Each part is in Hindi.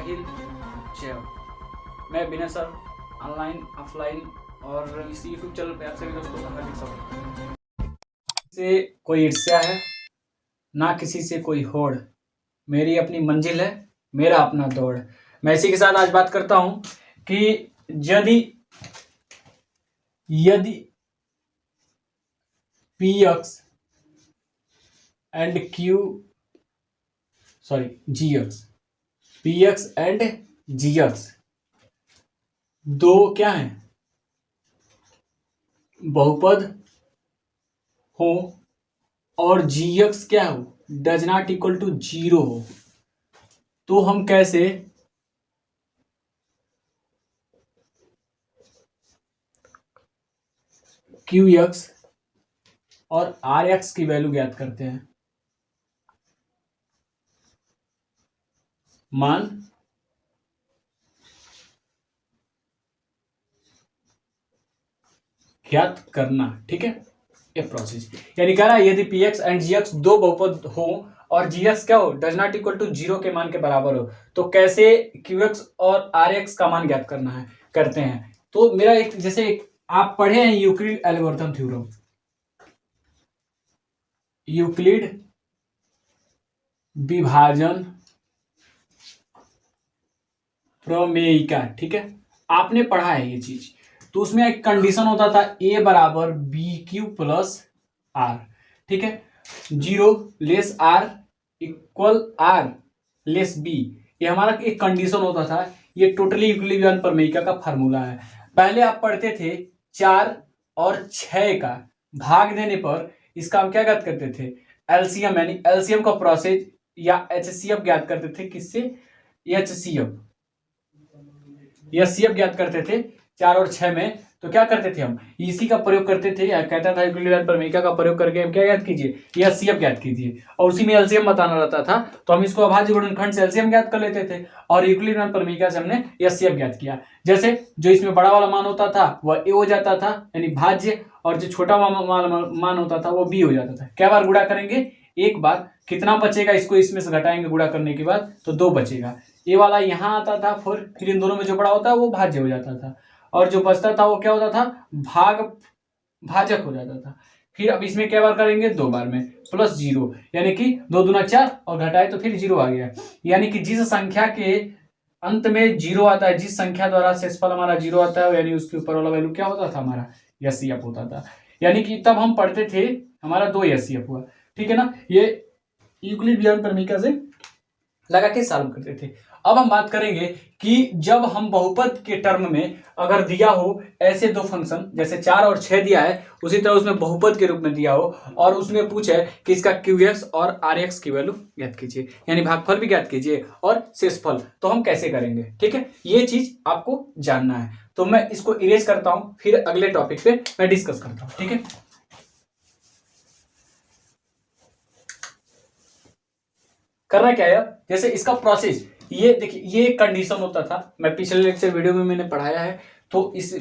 हिंद, जय हो। मैं विनय सर, ऑनलाइन ऑफलाइन और इस यूट्यूब चैनल पे आप सभी दोस्तों का हार्दिक स्वागत। से कोई ईर्ष्या है ना किसी से कोई होड़, मेरी अपनी मंजिल है मेरा अपना दौड़। मैं इसी के साथ आज बात करता हूं कि यदि यदि P X and Q G X, P X and G X दो क्या है बहुपद हो और जी एक्स क्या हो does not equal to zero हो, तो हम कैसे क्यू एक्स और आर एक्स की वैल्यू ज्ञात करते हैं। मान ज्ञात करना, ठीक है, ये प्रोसेस यानी कह रहा है यदि P X and G X दो बहुपद हो और जी एक्स क्या हो does not equal to zero के मान के बराबर हो, तो कैसे क्यू एक्स और आर एक्स का मान ज्ञात करना है करते हैं। तो मेरा एक जैसे आप पढ़े हैं यूक्लिड एल्गोरिथम थ्योरम, यूक्लिड विभाजन प्रमेयिका, ठीक है, आपने पढ़ा है ये चीज। तो उसमें एक कंडीशन होता था ए बराबर बी क्यू प्लस आर, ठीक है, zero less R equal R less B, ये हमारा एक कंडीशन होता था। ये टोटली यूक्लिडियन प्रमेयिका का फार्मूला है। पहले आप पढ़ते थे 4 और 6 का भाग देने पर इसका हम क्या ज्ञात करते थे एलसीएम, यानी एलसीएम का प्रोसेस या एचसीएफ ज्ञात करते थे। किससे? एचसीएफ या सीएफ ज्ञात करते थे 4 और 6 में। तो क्या करते थे हम इसी का प्रयोग करते थे, या कहता था यूक्लिडियन प्रमेयिका का प्रयोग करके हम क्या ज्ञात कीजिए या सीएफ ज्ञात कीजिए, और उसी में एलसीएम बताना रहता था। तो हम इसको अभाज्य गुणनखंड से एलसीएम ज्ञात कर लेते थे और यूक्लिडियन प्रमेयिका से हमने एचसीएफ ज्ञात किया। जैसे जो इसमें बड़ा वाला मान होता था वह ए हो जाता था यानी भाज्य, और जो छोटा मान होता था वो बी हो जाता था। क्या बार गुणा करेंगे? एक बार। कितना बचेगा इसको इसमें से घटाएंगे गुणा करने के बाद तो 2 बचेगा। ये वाला यहाँ आता था, फिर इन दोनों में जो बड़ा होता है वो भाज्य हो जाता था, और जो बचता था वो क्या होता था भाजक हो जाता था। फिर अब इसमें क्या बार करेंगे? 2 बार में प्लस 0, यानी कि 2 दूना 4 और घटाए तो फिर 0 आ गया। यानी कि जिस संख्या के अंत में 0 आता है, जिस संख्या द्वारा शेषफल हमारा 0 आता है, यानी उसके ऊपर वाला वैल्यू क्या होता था हमारा एचसीएफ होता था। यानी कि तब हम पढ़ते थे हमारा 2 एचसीएफ हुआ, ठीक है ना। ये यूक्लिडियन प्रमेयिका से लगा के सॉल्व करते थे। अब हम बात करेंगे कि जब हम बहुपद के टर्म में अगर दिया हो ऐसे दो फंक्शन, जैसे 4 और 6 दिया है, उसी तरह उसमें बहुपद के रूप में दिया हो और उसमें पूछे कि इसका क्यू एक्स और आर एक्स की वैल्यू ज्ञात कीजिए, यानी भागफल भी ज्ञात कीजिए और शेषफल, तो हम कैसे करेंगे, ठीक है, ये चीज आपको जानना है। तो मैं इसको इरेज करता हूं, फिर अगले टॉपिक पे मैं डिस्कस करता हूं, ठीक है। करना क्या है, जैसे इसका प्रोसेस ये देखिए, ये कंडीशन होता था, मैं पिछले लेक्चर वीडियो में मैंने पढ़ाया है, तो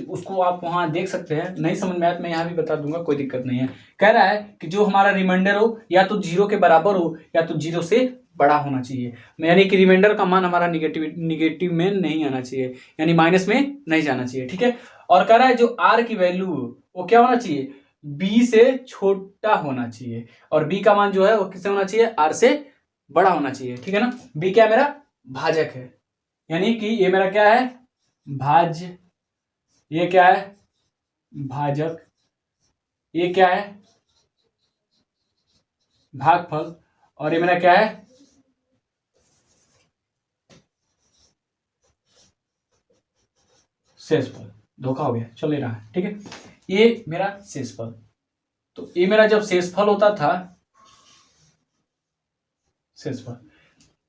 उसको आप वहां देख सकते हैं। नहीं समझ में आया तो मैं यहाँ भी बता दूंगा, कोई दिक्कत नहीं है। कह रहा है कि जो हमारा रिमाइंडर हो या तो 0 के बराबर हो या तो 0 से बड़ा होना चाहिए, यानी कि रिमाइंडर का मान हमारा निगेटिव में नहीं आना चाहिए, यानी माइनस में नहीं जाना चाहिए, ठीक है। और कह रहा है जो आर की वैल्यू वो क्या होना चाहिए, बी से छोटा होना चाहिए, और बी का मान जो है वो किससे होना चाहिए, आर से बड़ा होना चाहिए, ठीक है ना। बी क्या मेरा भाजक है, यानी कि ये मेरा क्या है भाज्य, ये क्या है भाजक, ये क्या है भागफल, और ये मेरा क्या है शेषफल। धोखा हो गया, चल रहा है, ठीक है। ये मेरा शेषफल, तो ये मेरा जब शेषफल होता था शेषफल,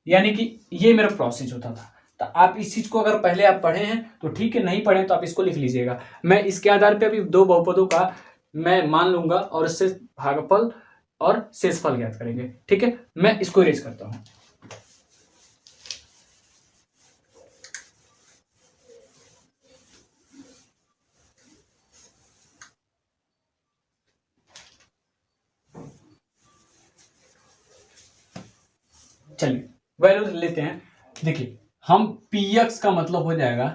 यानी कि ये मेरा प्रोसेस होता था। तो आप इस चीज को अगर पहले आप पढ़े हैं तो ठीक है, नहीं पढ़े तो आप इसको लिख लीजिएगा। मैं इसके आधार पे अभी 2 बहुपदों का मैं मान लूंगा और इससे भागफल और शेषफल ज्ञात करेंगे, ठीक है। मैं इसको इरेज करता हूं। चलिए वैल्यू लेते हैं। देखिए हम पी एक्स का मतलब हो जाएगा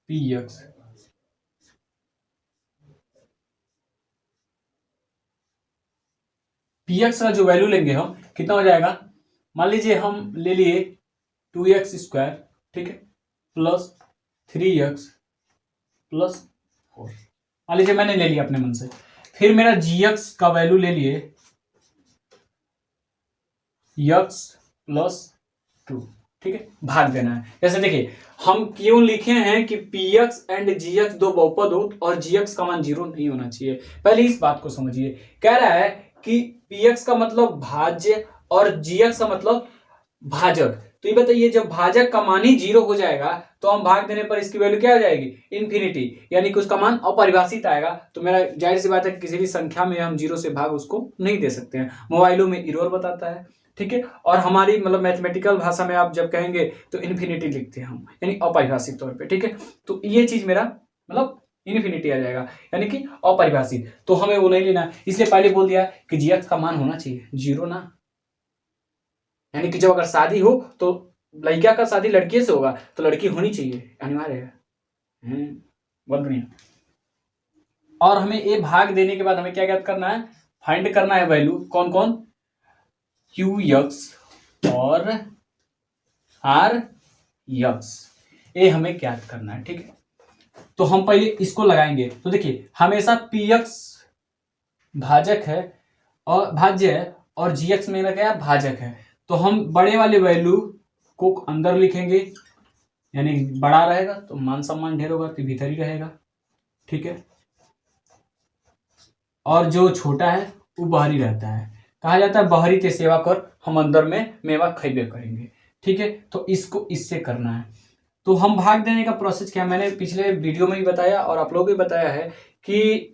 पी एक्स का जो वैल्यू लेंगे हम कितना हो जाएगा, मान लीजिए हम ले लिए 2x², ठीक है, प्लस 3x प्लस 4, मान लीजिए मैंने ले लिया अपने मन से। फिर मेरा gx का वैल्यू ले लिए x प्लस 2, ठीक है, भाग देना है। जैसे देखिए हम क्यों लिखे हैं कि px एंड gx दो बहुपद हो और gx का मान 0 नहीं होना चाहिए। पहले इस बात को समझिए, कह रहा है कि px का मतलब भाज्य और gx का मतलब भाजक। तो ये बताइए जब भाजक का मान ही 0 हो जाएगा तो हम भाग देने पर इसकी वैल्यू क्या हो जाएगी, इन्फिनिटी, यानी कि उसका मान अपरिभाषित आएगा। तो मेरा जाहिर सी बात है किसी भी संख्या में हम 0 से भाग उसको नहीं दे सकते हैं, मोबाइलों में इरर बताता है, ठीक है। और हमारी मतलब मैथमेटिकल भाषा में आप जब कहेंगे तो इन्फिनिटी लिखते हैं हम, यानी अपरिभाषित तौर पे, ठीक है। तो ये चीज मेरा मतलब इन्फिनिटी आ जाएगा, यानी कि अपरिभाषित, तो हमें वो नहीं लेना, इसलिए पहले बोल दिया कि जीएक्स का मान होना चाहिए 0 ना, यानी कि जब अगर शादी हो तो लड़किया का शादी लड़की से होगा तो लड़की होनी चाहिए, अनिवार्य है। बहुत बढ़िया। और हमें ये भाग देने के बाद हमें क्या ज्ञात करना है, फाइंड करना है वैल्यू, कौन कौन, क्यू एक्स और आर एक्स, ये हमें ज्ञात करना है, ठीक है। तो हम पहले इसको लगाएंगे। तो देखिए हमेशा पी एक्स भाजक है और भाज्य है और जी एक्स मेरा क्या है, भाजक है। तो हम बड़े वाले वैल्यू को अंदर लिखेंगे, यानी बड़ा रहेगा तो मान सम्मान ढेर होगा तो भीतर ही रहेगा, ठीक है। और जो छोटा है वो बाहरी रहता है, कहा जाता है बाहरी ते सेवा कर, हम अंदर में मेवा खैबे करेंगे, ठीक है। तो इसको इससे करना है। तो हम भाग देने का प्रोसेस क्या, मैंने पिछले वीडियो में ही बताया और आप लोगों को भी बताया है कि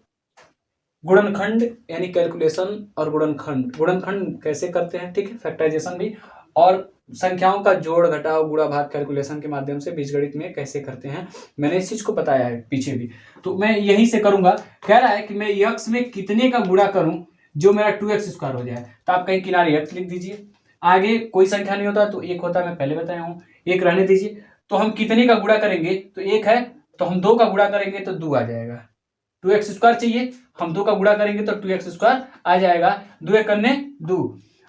गुणनखंड यानी कैलकुलेशन और गुणनखंड कैसे करते हैं, ठीक है, फैक्टराइजेशन भी, और संख्याओं का जोड़ घटाव गुणा भाग कैलकुलेशन के माध्यम से बीजगणित में कैसे करते हैं, मैंने इस चीज को बताया है पीछे भी। तो मैं यहीं से करूंगा। कह रहा है कि मैं x में कितने का गुणा करूं जो मेरा 2x² हो जाए, तो आप कहीं किनारे x लिख दीजिए, आगे कोई संख्या नहीं होता तो एक होता है, मैं पहले बताया हूं, एक रहने दीजिए। तो हम कितने का गुणा करेंगे, तो एक है तो हम 2 का गुणा करेंगे तो 2 आ जाएगा, 2x² चाहिए, हम 2 का गुणा करेंगे तो 2x² आ जाएगा, 2 एक करने 2।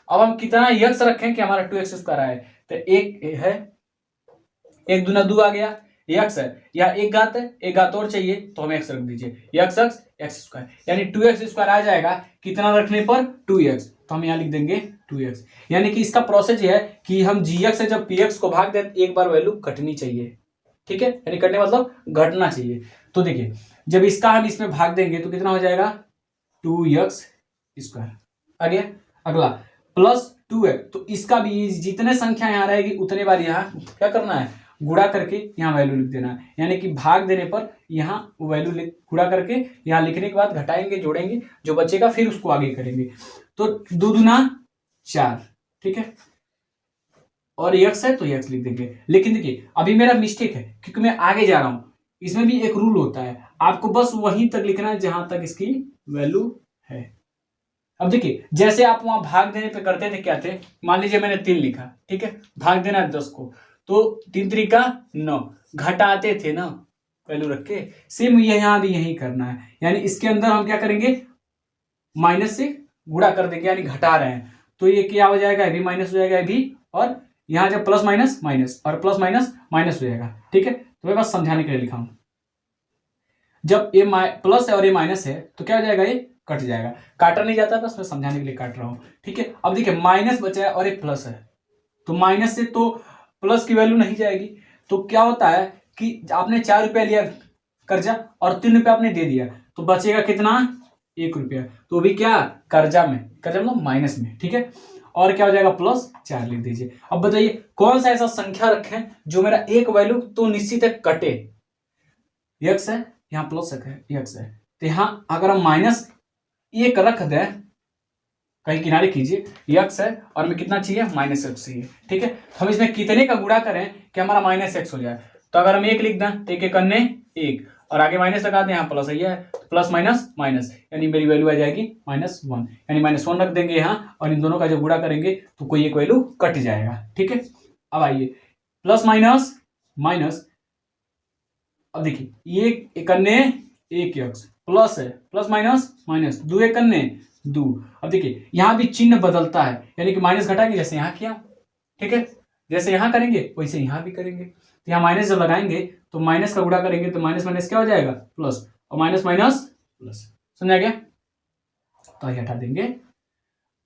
अब हम कितना यक्स रखें कि हमारा 2x² आए, तो एक है, एक दूना 2 आ गया, यक्स है, या एक घात है, एक घात और चाहिए तो हम x रख दीजिए, यक्स x², यानी 2x² आ जाएगा, कितना रखने पर 2x, तो हम यहाँ लिख देंगे 2x। यानी कि इसका प्रोसेस ये है कि हम gx से जब px को भाग दें एक बार वैल्यू कटनी चाहिए, ठीक है, यानी कटने मतलब घटना चाहिए। तो देखिए जब इसका हम इसमें भाग देंगे तो कितना हो जाएगा, 2x²। आगे अगला प्लस 2x, तो इसका भी जितने संख्या यहाँ रहेगी उतने बार यहाँ क्या करना है, गुणा करके यहाँ वैल्यू लिख देना है, यानी कि भाग देने पर यहाँ वैल्यू गुणा करके यहाँ लिखने के बाद घटाएंगे जोड़ेंगे, जो बचेगा फिर उसको आगे करेंगे। तो 2 दूना 4, ठीक है, और x है तो x लिख देंगे। लेकिन देखिए अभी मेरा मिस्टेक है क्योंकि मैं आगे जा रहा हूं, इसमें भी एक रूल होता है, आपको बस वहीं तक लिखना है जहां तक इसकी वैल्यू है। अब देखिए जैसे आप वहां भाग देने पे करते थे क्या थे, मान लीजिए मैंने 3 लिखा, ठीक है, भाग देना है 10 को, तो 3 3 9, घटाते थे ना वैल्यू रख के, सेम यहां भी यही करना है, यानी इसके अंदर हम क्या करेंगे, माइनस से गुणा कर देंगे, यानी घटा रहे हैं, तो ये क्या हो जाएगा, ये भी माइनस हो जाएगा, ये भी, और यहां जब प्लस माइनस माइनस और प्लस माइनस माइनस हो जाएगा, ठीक है। तो मैं बस समझाने के लिए लिखा हूं, जब ये प्लस है और ये माइनस है तो क्या हो जाएगा, ये कट जाएगा, काटा नहीं जाता, बस मैं समझाने के लिए काट रहा हूं, ठीक है। अब देखिए माइनस बचा है और ये प्लस है, तो माइनस से तो प्लस की वैल्यू नहीं जाएगी, तो क्या होता है कि आपने 4 रुपया लिया कर्जा और 3 रुपया आपने दे दिया, तो बचेगा कितना, 1 रुपया, तो भी क्या, कर्जा में, कर्जा मतलब माइनस में, ठीक है। और क्या हो जाएगा, +4 लिख दीजिए। अब बताइए कौन सा ऐसा संख्या रखें जो मेरा एक वैल्यू तो निश्चित है कटे, x है यहाँ प्लस है, x है, तो यहाँ अगर हम -1 रख दें, कहीं किनारे कीजिए, x है और हमें कितना चाहिए, -x चाहिए, ठीक है। तो हम इसमें कितने का गुणा करें कि हमारा -x हो जाए, तो अगर हम 1 लिख दें तो 1 करने 1 और आगे माइनस लगा दें, यहाँ प्लस है, प्लस माइनस माइनस, यानी मेरी वैल्यू आ जाएगी -1, यानी -1 रख देंगे यहाँ, और इन दोनों का जब गुणा करेंगे तो कोई एक वैल्यू कट जाएगा, ठीक है। अब आइए प्लस माइनस माइनस, अब देखिए ये एक अन्य एक यक्स प्लस है, प्लस माइनस माइनस, दो एक अन्य दो। अब देखिए यहां भी चिन्ह बदलता है, यानी कि माइनस घटा के जैसे यहां किया, ठीक है, जैसे यहां करेंगे वैसे यहां भी करेंगे। तो यहाँ माइनस जब लगाएंगे तो माइनस का गुणा करेंगे तो माइनस माइनस क्या हो जाएगा प्लस, और माइनस माइनस प्लस, समझा गया। तो ये हटा देंगे,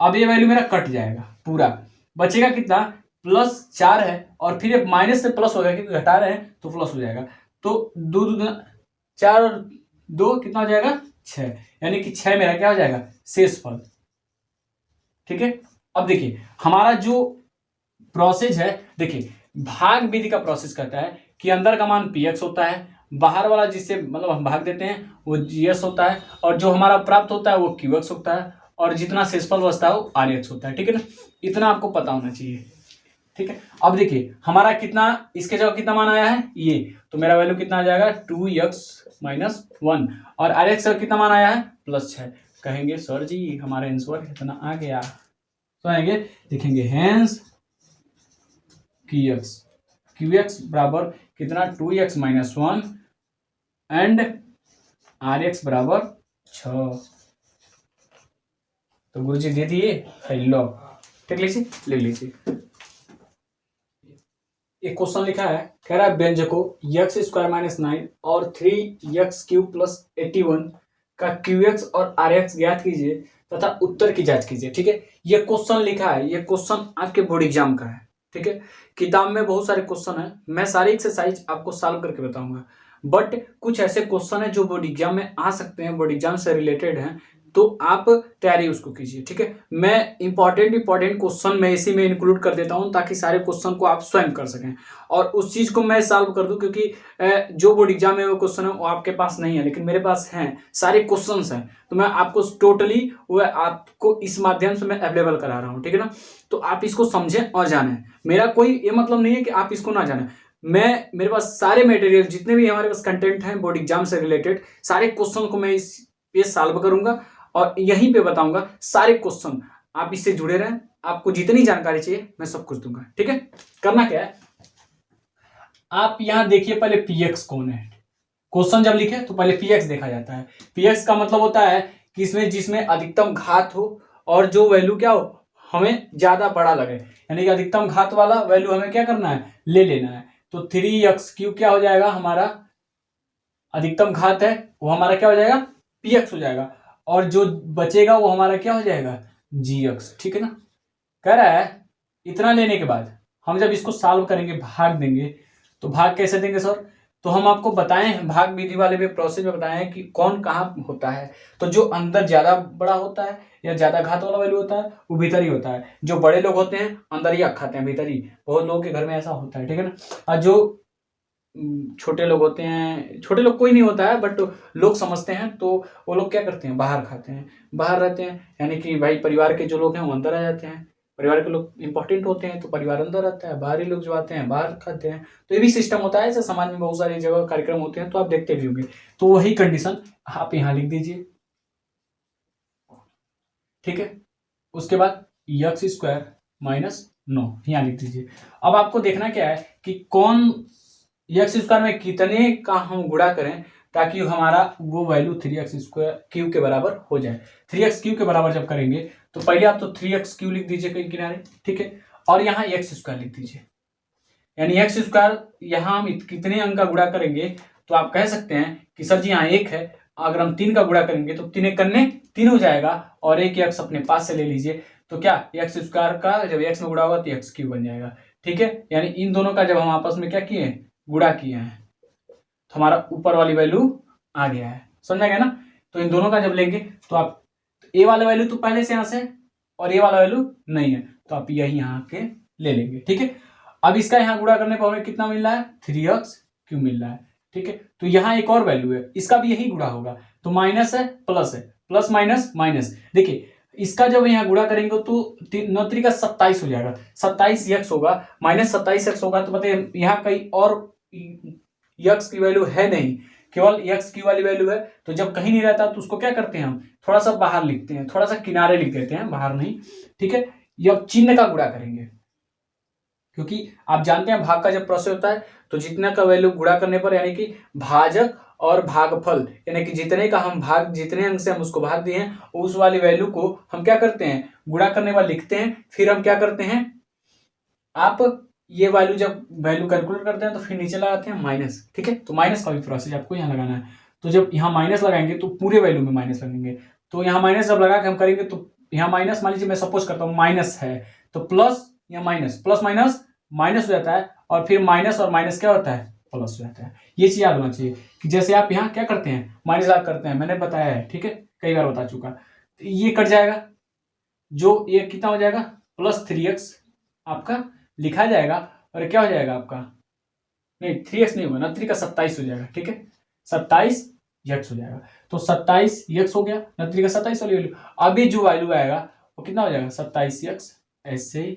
अब ये वैल्यू मेरा कट जाएगा पूरा, बचेगा कितना +4 है, और फिर ये माइनस से प्लस हो गया क्योंकि घटा रहे हैं तो प्लस हो जाएगा। तो दो दो 4 और 2 कितना हो जाएगा 6, यानी कि 6 मेरा क्या हो जाएगा शेषफल, ठीक है। अब देखिए हमारा जो प्रोसेस है, देखिए भाग विधि का प्रोसेस कहता है कि अंदर का मान px होता है, बाहर वाला जिससे मतलब हम भाग देते हैं वो gs होता है, और जो हमारा प्राप्त होता है वो qx होता है, और जितना शेषफल बचता है वो rx होता है, ठीक है ना। इतना आपको पता होना चाहिए, ठीक है। अब देखिए हमारा कितना, इसके जगह कितना मान आया है ये, तो मेरा वैल्यू कितना आ जाएगा 2x - 1, और rx का कितना मान आया है +6। कहेंगे सर जी हमारा आंसर कितना आ गया, तो आएंगे लिखेंगे हेंस qx बराबर कितना 2x - 1 एंड rx बराबर 6। तो गुरुजी दे दिए, लो ठीक लीजिए, लिख लीजिए। एक क्वेश्चन लिखा है, कह रहा है व्यंजकों x² - 9 और 3x³ + 81 का qx और rx ज्ञात कीजिए तथा उत्तर की जांच कीजिए, ठीक है। ये क्वेश्चन लिखा है, ये क्वेश्चन आपके बोर्ड एग्जाम का है, ठीक है। किताब में बहुत सारे क्वेश्चन है, मैं सारे एक्सरसाइज आपको सॉल्व करके बताऊंगा, बट कुछ ऐसे क्वेश्चन है जो बोर्ड एग्जाम में आ सकते हैं, बोर्ड एग्जाम से रिलेटेड हैं, तो आप तैयारी उसको कीजिए, ठीक है। मैं इंपॉर्टेंट क्वेश्चन मैं इसी में इंक्लूड कर देता हूं ताकि सारे क्वेश्चन को आप स्वयं कर सकें और उस चीज को मैं सॉल्व कर दूं, क्योंकि जो बोर्ड एग्जाम में वो क्वेश्चन है वो आपके पास नहीं है, लेकिन मेरे पास हैं, सारे क्वेश्चंस हैं, तो मैं आपको टोटली वो आपको इस माध्यम से मैं अवेलेबल करा रहा हूँ, ठीक है ना। तो आप इसको समझें और जानें, मेरा कोई ये मतलब नहीं है कि आप इसको ना जानें, मेरे पास सारे मटेरियल जितने भी हमारे पास कंटेंट हैं बोर्ड एग्जाम से रिलेटेड, सारे क्वेश्चन को मैं इस पे सॉल्व करूंगा और यहीं पे बताऊंगा सारे क्वेश्चन। आप इससे जुड़े रहें, आपको जितनी जानकारी चाहिए मैं सब कुछ दूंगा, ठीक है। करना क्या है, आप यहां देखिए पहले px कौन है। क्वेश्चन जब लिखे तो पहले px देखा जाता है। px का मतलब होता है कि इसमें जिसमें अधिकतम घात हो और जो वैल्यू क्या हो हमें ज्यादा बड़ा लगे, यानी कि अधिकतम घात वाला वैल्यू हमें क्या करना है ले लेना है। तो 3x³ क्या हो जाएगा, हमारा अधिकतम घात है वो हमारा क्या हो जाएगा px हो जाएगा, और जो बचेगा वो हमारा क्या हो जाएगा gx, ठीक है ना। कह रहा है इतना लेने के बाद हम जब इसको सॉल्व करेंगे भाग देंगे, तो भाग कैसे देंगे सर, तो हम आपको बताएं हैं भाग विधि वाले भी प्रोसेस में बताएं हैं कि कौन कहाँ होता है। तो जो अंदर ज्यादा बड़ा होता है या ज्यादा घात वाला वैल्यू होता है वो भीतर ही होता है, जो बड़े लोग होते हैं अंदर ही खाते हैं भीतर ही, बहुत लोगों के घर में ऐसा होता है, ठीक है ना। और जो छोटे लोग होते हैं, छोटे लोग कोई नहीं होता है बट लोग समझते हैं, तो वो लोग क्या करते हैं बाहर खाते हैं, बाहर रहते हैं, यानी कि भाई परिवार के जो लोग हैं वो अंदर आ जाते हैं, परिवार के लोग इंपॉर्टेंट होते हैं तो परिवार अंदर रहता है, बाहरी लोग जो आते हैं बाहर खाते हैं। तो ये भी सिस्टम होता है, ऐसे समाज में बहुत सारी जगह कार्यक्रम होते हैं तो आप देखते भी होंगे। तो वही कंडीशन आप यहाँ लिख दीजिए, ठीक है। उसके बाद x² - 9 यहाँ लिख दीजिए। अब आपको देखना क्या है कि कौन x² में कितने का हम गुणा करें ताकि हमारा वो वैल्यू 3x² के बराबर हो जाए। 3x³ के बराबर जब करेंगे तो पहले आप तो 3x³ लिख दीजिए कहीं किनारे, ठीक है, और यहाँ x² लिख दीजिए, यानी x² यहाँ हम कितने अंक का गुणा करेंगे तो आप कह सकते हैं कि सर जी यहाँ 1 है, अगर हम 3 का गुणा करेंगे तो 3 कन्ने 3 हो जाएगा, और एक x अपने पास से ले लीजिए, तो क्या x² का जब x में गुणा होगा तो x³ बन जाएगा, ठीक है। यानी इन दोनों का जब हम आपस में क्या किए गुणा किए हैं तो हमारा ऊपर वाली वैल्यू आ गया है, समझा गया ना। तो इन दोनों का जब लेंगे तो आप ए वाला वैल्यू तो पहले से यहां से और ए वाला वैल्यू नहीं है तो आप यही यहाँ के ले लेंगे, ठीक है। अब इसका यहाँ गुणा करने पर हमें कितना मिल रहा है 3x³ मिल रहा है, ठीक है। तो यहाँ एक और वैल्यू है, इसका भी यही गुणा होगा, तो माइनस है प्लस माइनस माइनस, देखिए इसका जब यहाँ गुणा करेंगे तो 9 3 का 27 हो जाएगा, 27x होगा, -27x होगा, तो बताइए यहाँ कहीं और x की वैल्यू है नहीं, केवल x की वाली वैल्यू है। तो जब कहीं नहीं रहता तो उसको क्या करते हैं हम थोड़ा सा बाहर लिखते हैं, थोड़ा सा किनारे लिख देते हैं, बाहर नहीं, ठीक है। ये अब चिन्ह का गुणा करेंगे, क्योंकि आप जानते हैं भाग का जब प्रोसेस होता है तो जितना का वैल्यू गुणा करने पर यानी कि भाजक और भागफल यानी कि जितने का हम भाग जितने अंक से हम उसको भाग दिए हैं उस वाली वैल्यू को हम क्या करते हैं गुणा करने वाले लिखते हैं। फिर हम क्या करते हैं आप ये वैल्यू जब वैल्यू कैलकुलेट करते हैं तो फिर नीचे लगाते हैं माइनस। ठीक है, तो माइनस का भी प्रोसेस आपको यहाँ लगाना है। तो जब यहाँ माइनस लगाएंगे तो पूरे वैल्यू में माइनस लगेंगे। तो यहाँ माइनस जब लगा के हम करेंगे तो यहाँ माइनस मान लीजिए मैं सपोज करता हूँ माइनस है तो प्लस या माइनस प्लस माइनस माइनस हो जाता है और फिर माइनस और माइनस क्या होता है प्लस हो जाता है। ये चीज याद होना चाहिए कि जैसे आप यहाँ क्या करते हैं माइनस लाग करते हैं, मैंने बताया है। ठीक है, कई बार बता चुका। तो ये कट जाएगा, जो ये कितना हो जाएगा प्लस 3x आपका लिखा जाएगा और क्या हो जाएगा आपका नहीं 3x नहीं होगा ना 3 का 27 हो जाएगा। ठीक है, 27x हो जाएगा। तो 27x हो गया ना 3 का 27 वाली वैल्यू। अभी जो वैल्यू आएगा वो कितना हो जाएगा 27x। ऐसे ही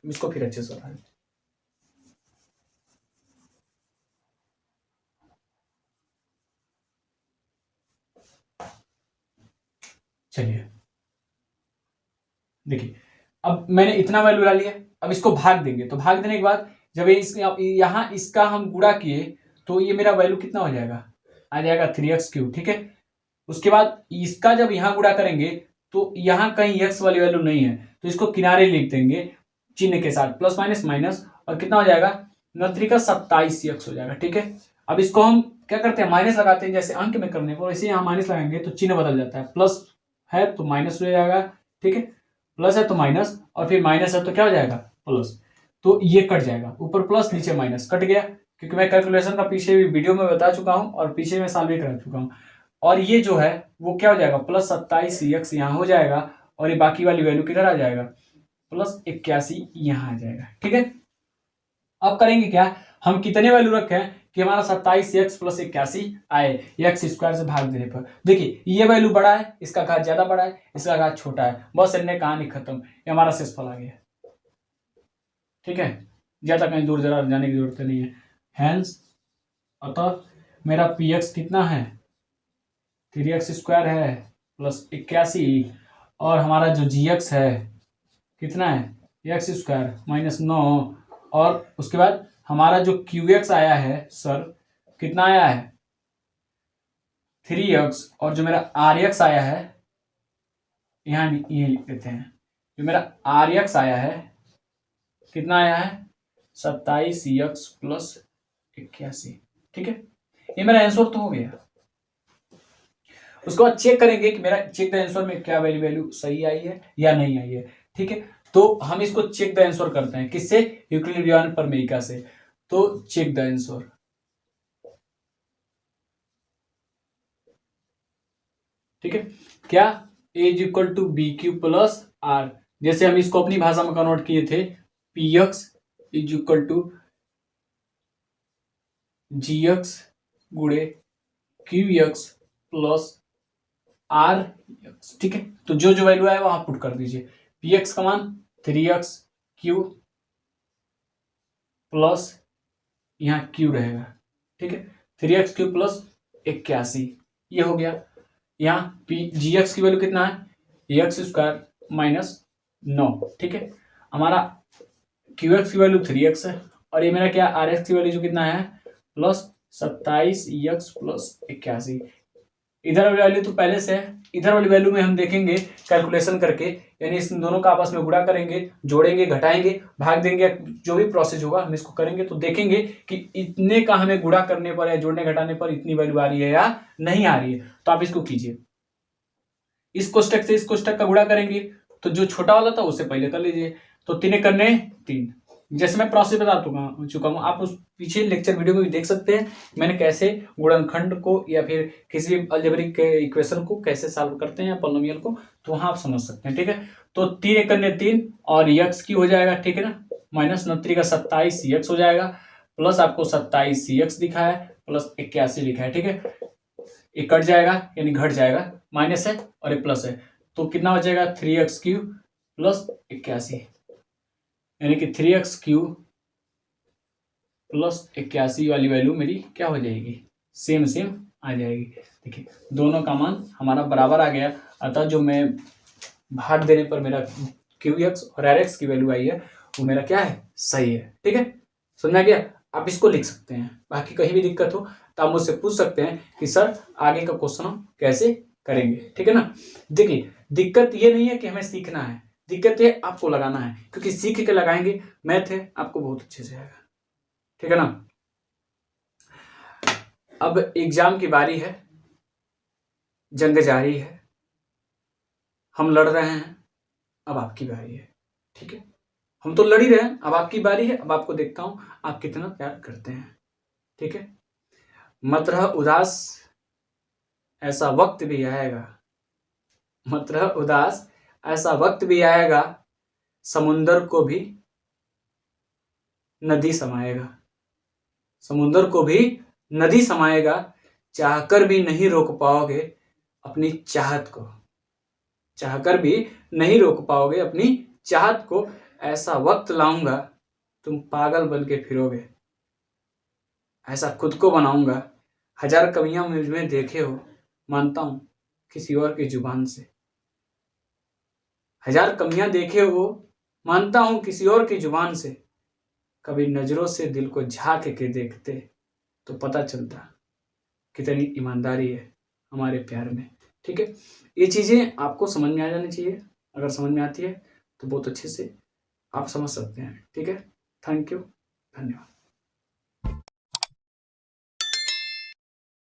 इसको फिर अच्छे से बता। चलिए देखिए, अब मैंने इतना वैल्यू ला लिया, अब इसको भाग देंगे तो भाग देने के बाद जब यहाँ इसका हम गुणा किए तो ये मेरा वैल्यू कितना हो जाएगा आ जाएगा 3x³। ठीक है, उसके बाद इसका जब यहाँ गुणा करेंगे तो यहाँ कहीं x वाली वैल्यू नहीं है तो इसको किनारे लिख देंगे चिन्ह के साथ प्लस माइनस माइनस और कितना हो जाएगा 9 का 27x हो जाएगा। ठीक है, अब इसको हम क्या करते हैं माइनस लगाते हैं जैसे अंक में करने पर, वैसे यहाँ माइनस लगाएंगे तो चिन्ह बदल जाता है। प्लस है तो माइनस हो जाएगा। ठीक है, प्लस है तो माइनस और फिर माइनस है तो क्या हो जाएगा प्लस। तो ये कट जाएगा, ऊपर प्लस नीचे माइनस कट गया क्योंकि मैं कैलकुलेशन का पीछे भी वीडियो में बता चुका हूँ और पीछे में सॉल्व भी करा चुका हूँ। और ये जो है वो क्या हो जाएगा प्लस 27x यहाँ हो जाएगा और ये बाकी वाली वैल्यू किधर आ जाएगा प्लस 81 यहाँ आ जाएगा। ठीक है, अब करेंगे क्या हम कितने वैल्यू रखे हैं कि हमारा 27x प्लस 81 आए x स्क्वायर से भाग देने पर। देखिए ये वैल्यू बड़ा है, इसका घात ज्यादा बड़ा है, इसका घात छोटा है, बस इनने कहानी खत्म, ये हमारा शेषफल आ गया। ठीक है, ज्यादा कहीं दूर जरा जाने की जरूरत नहीं है। हैंस अतः मेरा px कितना है 3x स्क्वायर है प्लस 81 और हमारा जो gx है कितना है x स्क्वायर माइनस 9 और उसके बाद हमारा जो qx आया है सर कितना आया है 3x और जो मेरा rx आया है यहाँ ये लिख देते हैं, जो मेरा rx आया है कितना आया है 27x प्लस 81। ठीक है, ये मेरा आंसर तो हो गया। उसके बाद चेक करेंगे कि मेरा चेक द आंसर में क्या वैल्यू सही आई है या नहीं आई है। ठीक है, तो हम इसको चेक द आंसर करते हैं किससे यूक्लिड प्रमेयिका से। तो चेक द आंसर, ठीक है, क्या a is equal to B Q plus R, जैसे हम इसको अपनी भाषा में कन्वर्ट किए थे P X is equal to G X गुणे Q X plus R X. ठीक है, तो जो जो वैल्यू है वहां पुट कर दीजिए। पी एक्स का मान 3x क्यू प्लस यहाँ क्यू रहेगा। ठीक है, 3x क्यू प्लस 81 ये हो गया। यहाँ जी एक्स की वैल्यू कितना है एक्स स्क्वायर माइनस 9। ठीक है, हमारा क्यू एक्स की वैल्यू 3x है और ये मेरा क्या आर एक्स की वैल्यू जो कितना है प्लस 27x प्लस 81। इधर वाली वैल्यू तो पहले से है, इधर वाली वैल्यू में हम देखेंगे कैलकुलेशन करके, यानी इस दोनों का आपस में गुणा करेंगे, जोड़ेंगे, घटाएंगे, भाग देंगे, जो भी प्रोसेस होगा हम इसको करेंगे तो देखेंगे कि इतने का हमें गुणा करने पर या जोड़ने घटाने पर इतनी वैल्यू आ रही है या नहीं आ रही है। तो आप इसको कीजिए, इस कोष्टक से इस कोष्टक का गुणा करेंगे तो जो छोटा वाला था उससे पहले कर लीजिए। तो 3 करने 3, जैसे मैं प्रोसेस बता चुका हूँ, आप उस पीछे लेक्चर वीडियो में भी देख सकते हैं मैंने कैसे गुणनखंड को या फिर किसी भी अलजेब्रिक इक्वेशन को कैसे सॉल्व करते हैं या पॉलिनोमियल को, तो वहां आप समझ सकते हैं। ठीक है, तो 3 करने 3 और x की हो जाएगा। ठीक है ना, माइनस 9 का 27x हो जाएगा प्लस आपको 27x दिखा है प्लस 81 लिखा है। ठीक है, ये कट जाएगा यानी घट जाएगा, माइनस है और एक प्लस है तो कितना हो जाएगा 3x³ प्लस 81, यानी कि 3x³ प्लस 81 वाली वैल्यू मेरी क्या हो जाएगी सेम आ जाएगी। देखिए दोनों का मान हमारा बराबर आ गया, अतः जो मैं भाग देने पर मेरा क्यू एक्स और आर एक्स की वैल्यू आई है वो मेरा क्या है, सही है। ठीक है, समझ में आ गया। आप इसको लिख सकते हैं, बाकी कहीं भी दिक्कत हो तो आप मुझसे पूछ सकते हैं कि सर आगे का क्वेश्चन हम कैसे करेंगे। ठीक है ना। देखिए दिक्कत ये नहीं है कि हमें सीखना है, दिक्कत ये आपको लगाना है, क्योंकि सीख के लगाएंगे मैथ है आपको बहुत अच्छे से आएगा। ठीक है ना। अब एग्जाम की बारी है, जंग जारी है, हम लड़ रहे हैं, अब आपकी बारी है। ठीक है, हम तो लड़ ही रहे हैं, अब आपकी बारी है। अब आपको देखता हूं आप कितना प्यार करते हैं। ठीक है, मत रह उदास, ऐसा वक्त भी आएगा, मत रह उदास, ऐसा वक्त भी आएगा, समुंदर को भी नदी समाएगा, समुंदर को भी नदी समाएगा, चाहकर भी नहीं रोक पाओगे अपनी चाहत को, चाहकर भी नहीं रोक पाओगे अपनी चाहत को, ऐसा वक्त लाऊंगा तुम पागल बन के फिरोगे, ऐसा खुद को बनाऊंगा, हजार कमियां मुझ में देखे हो, मानता हूं किसी और की जुबान से, हजार कमियां देखे हो, मानता हूं किसी और की जुबान से, कभी नजरों से दिल को झांक के देखते तो पता चलता कितनी ईमानदारी है हमारे प्यार में। ठीक है, ये चीजें आपको समझ में आ जानी चाहिए, अगर समझ में आती है तो बहुत अच्छे से आप समझ सकते हैं। ठीक है, थैंक यू, धन्यवाद।